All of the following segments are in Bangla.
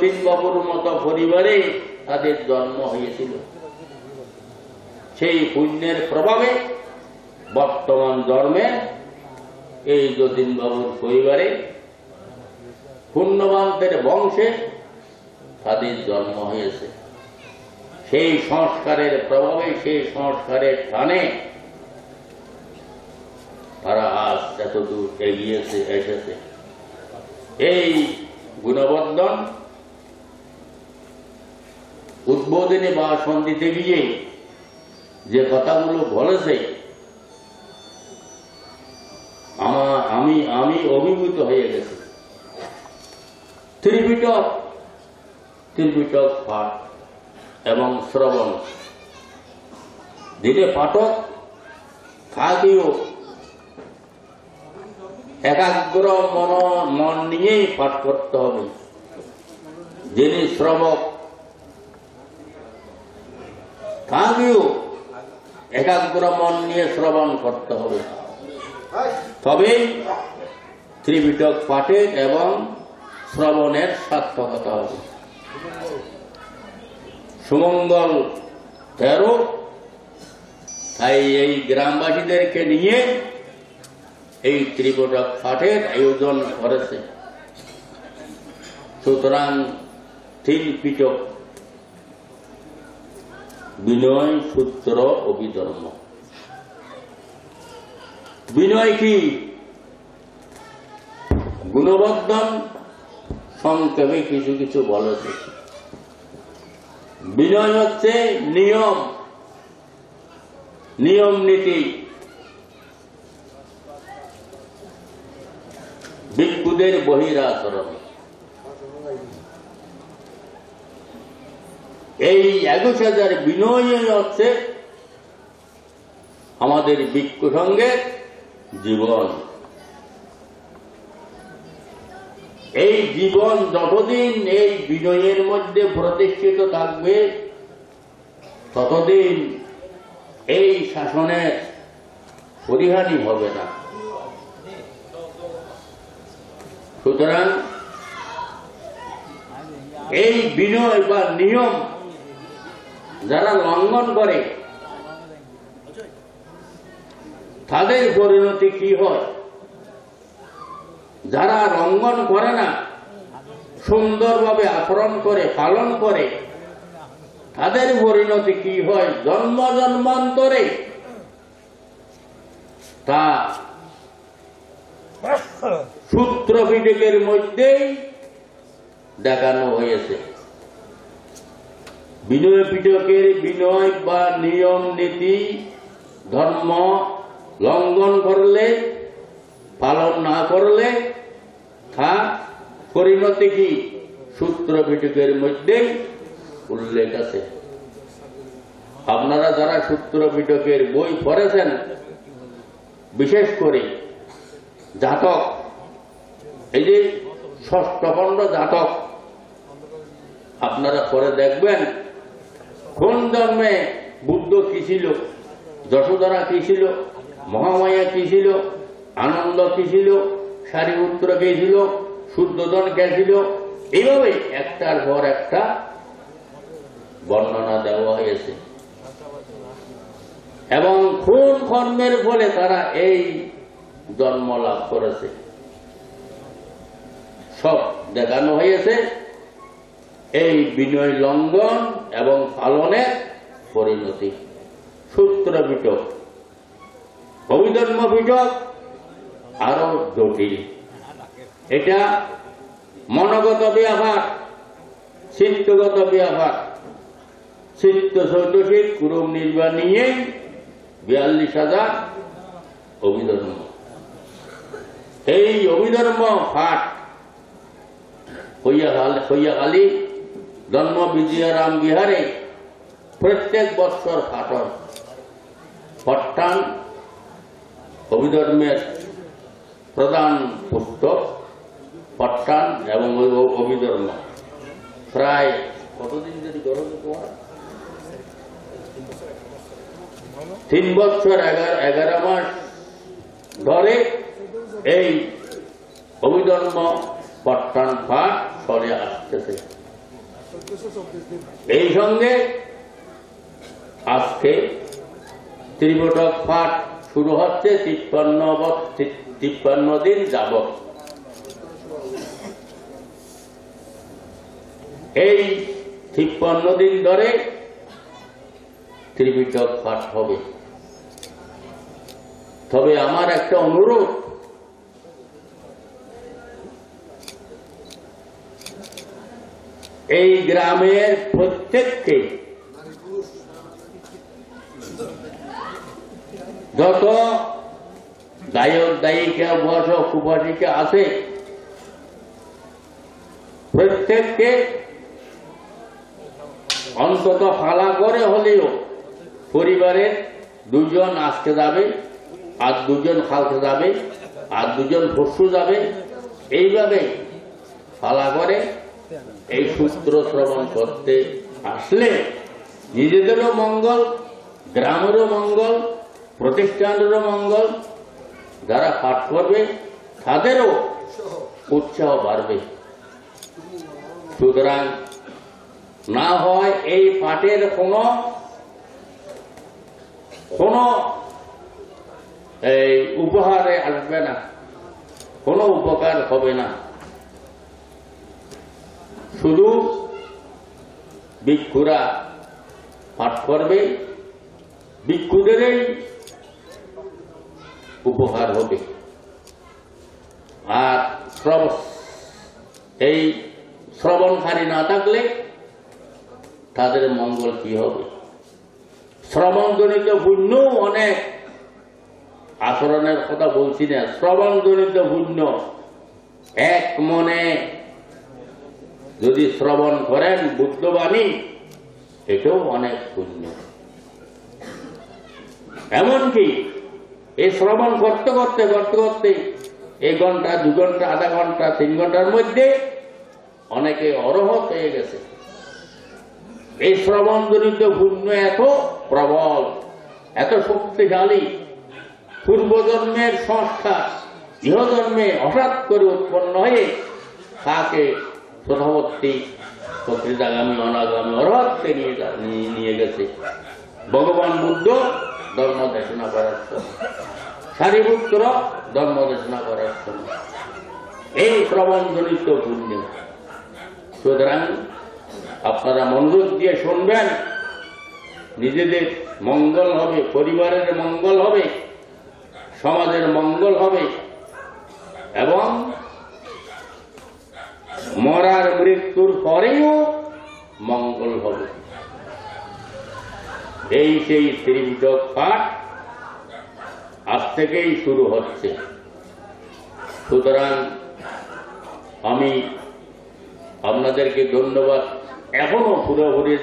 যতীন বাবুর মতো পরিবারে তাদের জন্ম হয়েছিল। সেই পুণ্যের প্রভাবে বর্তমান জন্মে এই যতীন বাবুর পরিবারে পুণ্যবানদের বংশে তাদের জন্ম হয়েছে। সেই সংস্কারের প্রভাবে, সেই সংস্কারের টানে তারা আজ এতদূর এগিয়েছে এসেছে। এই গুণবর্ধন উদ্বোধনী ভাষণ দিতে গিয়ে যে কথাগুলো বলেছে আমি অভিভূত হয়ে গেছি। ত্রিপিটক পাঠ এবং শ্রবণ দিলে পাঠক থাকিও একাগ্র মন নিয়েই পাঠ করতে হবে। যিনি শ্রবক তাকেও একাগ্র মন নিয়ে শ্রবণ করতে হবে, তবেই ত্রিপিটক পাঠের এবং শ্রবণের সার্থকতা হবে। সুমঙ্গল 13 তাই এই গ্রামবাসীদেরকে নিয়ে এই ত্রিপিটক পাঠের আয়োজন করেছে। সুতরাং 3 পিটক, বিনয়, সূত্র, অভিধর্ম। বিনয় কি? গুণবর্ধন সংক্ষেপে কিছু কিছু বলেছে। বিনয় হচ্ছে নিয়ম নীতি, ভিক্ষুদের বহিরাচরণ। এই 21,000 বিনয় হচ্ছে আমাদের ভিক্ষু সঙ্গের জীবন। এই জীবন যতদিন এই বিনয়ের মধ্যে প্রতিষ্ঠিত থাকবে ততদিন এই শাসনের পরিহানি হবে না। সুতরাং এই বিনয় বা নিয়ম যারা লঙ্ঘন করে তাদের পরিণতি কি হয়? যারা লঙ্ঘন করে না, সুন্দরভাবে আচরণ করে, পালন করে, তাদের পরিণতি কি হয়? জন্ম জন্মান্তরে তা সূত্র পিটকের মধ্যেই দেখানো হয়েছে। বিনয় পিটকের বিনয় বা নিয়ম নীতি ধর্ম লঙ্ঘন করলে, পালন না করলে তা পরিণতি কি? সূত্র পিটকের মধ্যেই উল্লেখ আছে। আপনারা যারা সূত্র পিটকের বই পড়েছেন, বিশেষ করে জাতক, এই যে ষষ্ঠ খণ্ড জাতক, আপনারা পরে দেখবেন কোন জন্মে বুদ্ধ কি ছিল, যশোধরা কি ছিল, মহামায়া কি ছিল, আনন্দ কি ছিল, সারিপুত্র কে ছিল, শুদ্ধোধন কে ছিল, এইভাবে একটার পর একটা বর্ণনা দেওয়া হয়েছে। এবং কোন কর্মের ফলে তারা এই জন্ম লাভ করেছে সব দেখানো হয়েছে। এই বিনয় লঙ্ঘন এবং পালনের পরিণতি। সূত্র পিটক, অভিধর্ম পিটক আরো জটিল। এটা মনগত ব্যাপার, চিত্তগত ব্যাপার। চিত্ত চৈতসিক কুরুম নির্বাণ নিয়ে 42,000 অভিধর্ম। এই অভিধর্ম পাঠ হইয়াকালী জন্ম বিজয়ারাম বিহারে প্রত্যেক বৎসর পাঠন। পট্টান অভিধর্মের প্রধান পুস্তক। পট্টান এবং অভিধর্ম প্রায় কতদিন যদি করো তোমার 3 বছর 11 মাস ধরে এই অভিধর্ম পট্টান পাঠ চলে আসতেছে। এই সঙ্গে আজকে ত্রিপিটক পাঠ শুরু হচ্ছে 53 দিন যাবত। এই 53 দিন ধরে ত্রিপিটক পাঠ হবে। তবে আমার একটা অনুরোধ, এই গ্রামের প্রত্যেককে যত গায়ক গায়িকা উপাসক উপাসিকা আছে প্রত্যেককে অন্তত ফালা করে হলেও পরিবারের 2 জন আজকে যাবে, আর 2 জন কালকে যাবে, আর 2 জন পরশু যাবে, এইভাবে ফালা করে এই সূত্র শ্রবণ করতে আসলে নিজেদেরও মঙ্গল, গ্রামেরও মঙ্গল, প্রতিষ্ঠানেরও মঙ্গল, যারা পাঠ করবে তাদেরও উৎসাহ বাড়বে। সুতরাং না হয় এই পাঠের কোনো উপহারে আসবে না, কোনো উপকার হবে না, শুধু ভিক্ষুরা পাঠ করবে, ভিক্ষুদেরই উপকার হবে। আর এই শ্রবণকারী না থাকলে তাদের মঙ্গল কি হবে? শ্রবণজনিত পুণ্য অনেক, আচরণের কথা বলছি না, শ্রবণজনিত পুণ্য এক মনে যদি শ্রবণ করেন বুদ্ধবাণী, এটাও অনেক পুণ্য। এমনকি এই শ্রবণ করতে করতে করতে করতে 1 ঘন্টা 2 ঘন্টা আধা ঘন্টা 3 ঘন্টার মধ্যে অনেকে অরহত হয়ে গেছে। এই শ্রবণজনিত পুণ্য এত প্রবল, এত শক্তিশালী, পূর্বজন্মের সংস্কার ইহজন্মে হঠাৎ করে উৎপন্ন হয়ে তাকে প্রথমবর্তী প্রকৃতাগামী অনাগামী অরহতে নিয়ে গেছে। ভগবান বুদ্ধ ধর্ম দেশনা করার জন্য, সারিপুত্র ধর্ম দেশনা করার জন্য, এই শ্রবণজনিত পুণ্য। সুতরাং আপনারা মনোযোগ দিয়ে শুনবেন, নিজেদের মঙ্গল হবে, পরিবারের মঙ্গল হবে, সমাজের মঙ্গল হবে এবং মরার মৃত্যুর পরেও মঙ্গল হবে। এই সেই ত্রিপিটক পাঠ আজ থেকেই শুরু হচ্ছে। সুতরাং আমি আপনাদেরকে ধন্যবাদ এখনো পুরোপুরি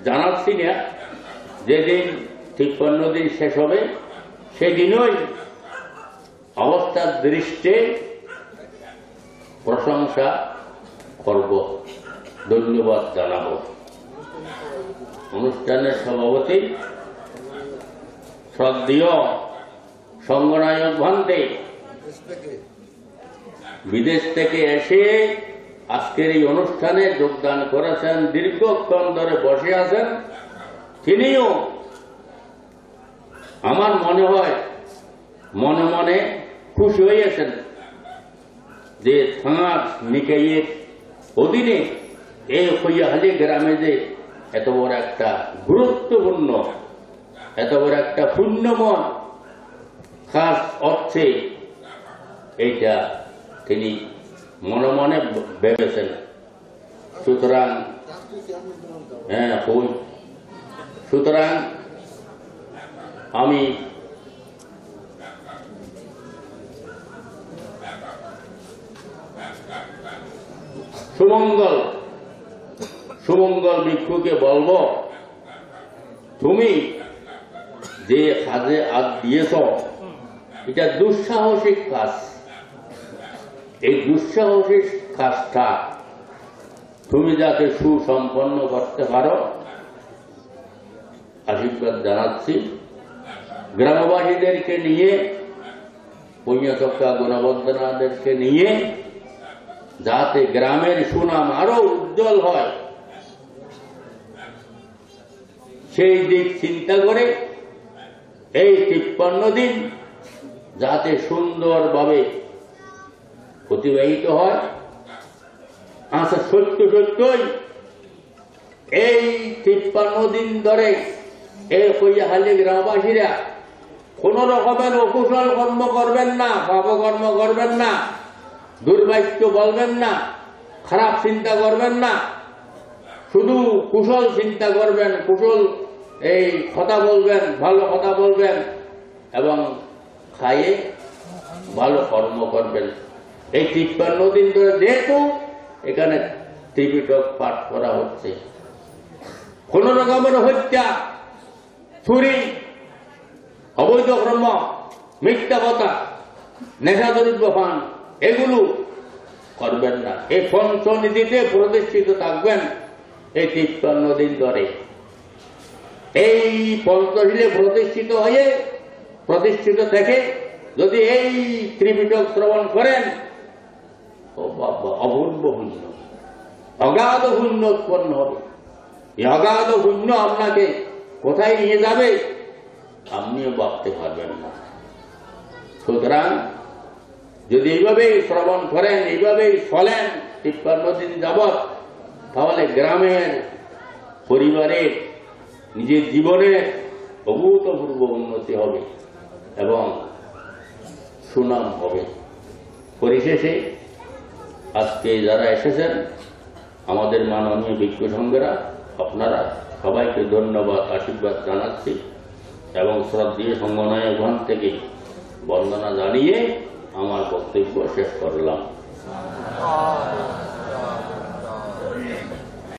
জানাচ্ছি না। যেদিন 53 দিন শেষ হবে সেদিনই অবস্থার দৃষ্টে প্রশংসা করব, ধন্যবাদ জানাব। অনুষ্ঠানের সভাপতি শ্রদ্ধেয় সঙ্গনায়ক ভান্তে বিদেশ থেকে এসে আজকের এই অনুষ্ঠানে যোগদান করেছেন, দীর্ঘক্ষণ ধরে বসে আছেন। তিনিও আমার মনে হয় মনে মনে খুশি হয়েছেন যে থানার নিকাইয়ের অধীনে এই হইয়াহালি গ্রামে যে এত বড় একটা গুরুত্বপূর্ণ, এত বড় একটা পুণ্যময় খাস অর্থে এইটা তিনি মনে মনে ভেবেছেন। সুতরাং সুতরাং আমি সুমঙ্গল ভিক্ষুকে বলবো, তুমি যে কাজে হাত দিয়েছ এটা দুঃসাহসিক কাজ। এই দুঃসাহসিক কাজটা তুমি যাতে সুসম্পন্ন করতে পারো আশীর্বাদ জানাচ্ছি। গ্রামবাসীদেরকে নিয়ে, পুণ্যচক্রা গুণবন্দনাদেরকে নিয়ে যাতে গ্রামের সুনাম আরো উজ্জ্বল হয়, সেই দিক চিন্তা করে এই 53 দিন যাতে সুন্দরভাবে অতিবাহিত হয়। আচ্ছা, সত্যই এই 53 দিন ধরে এই কৈয়াখালী গ্রামবাসীরা কোন রকমের অকুশল কর্ম করবেন না, পাপকর্ম করবেন না, দুর্ভাগ্য বলবেন না, খারাপ চিন্তা করবেন না, শুধু কুশল চিন্তা করবেন, কুশল এই কথা বলবেন, ভালো কথা বলবেন এবং খাইয়ে ভালো কর্ম করবেন। এই 53 দিন ধরে যেহেতু এখানে ত্রিপিটক পাঠ করা হচ্ছে, কোন রকমের হত্যা, চুরি, অবৈধ কর্ম, মিথ্যা কথা, নেশাদ্রব্য পান এগুলো করবেন না। এই পঞ্চনীতিতে প্রতিষ্ঠিত থাকবেন এই 53 দিন ধরে। এই পঞ্চশীলে প্রতিষ্ঠিত থেকে যদি এই ত্রিপিটক শ্রবণ করেন, ও বাবা, অপূর্ব পুণ্য, অগাধ পুণ্য উৎপন্ন হবে। এই অগাধ পুণ্য আপনাকে কোথায় নিয়ে যাবে আপনিও ভাবতে পারবেন না। সুতরাং যদি এইভাবেই শ্রবণ করেন, এইভাবেই চলেন 53 দিন যাবৎ, তাহলে গ্রামের, পরিবারের, নিজের জীবনের অভূতপূর্ব উন্নতি হবে এবং সুনাম হবে। পরিশেষে আজকে যারা এসেছেন আমাদের মাননীয় ভিক্ষু সংঘেরা, আপনারা সবাইকে ধন্যবাদ, আশীর্বাদ জানাচ্ছি এবং শ্রদ্ধেয় সংগঠনের ওখান থেকে বন্দনা জানিয়ে আমার বক্তব্য শেষ করলাম।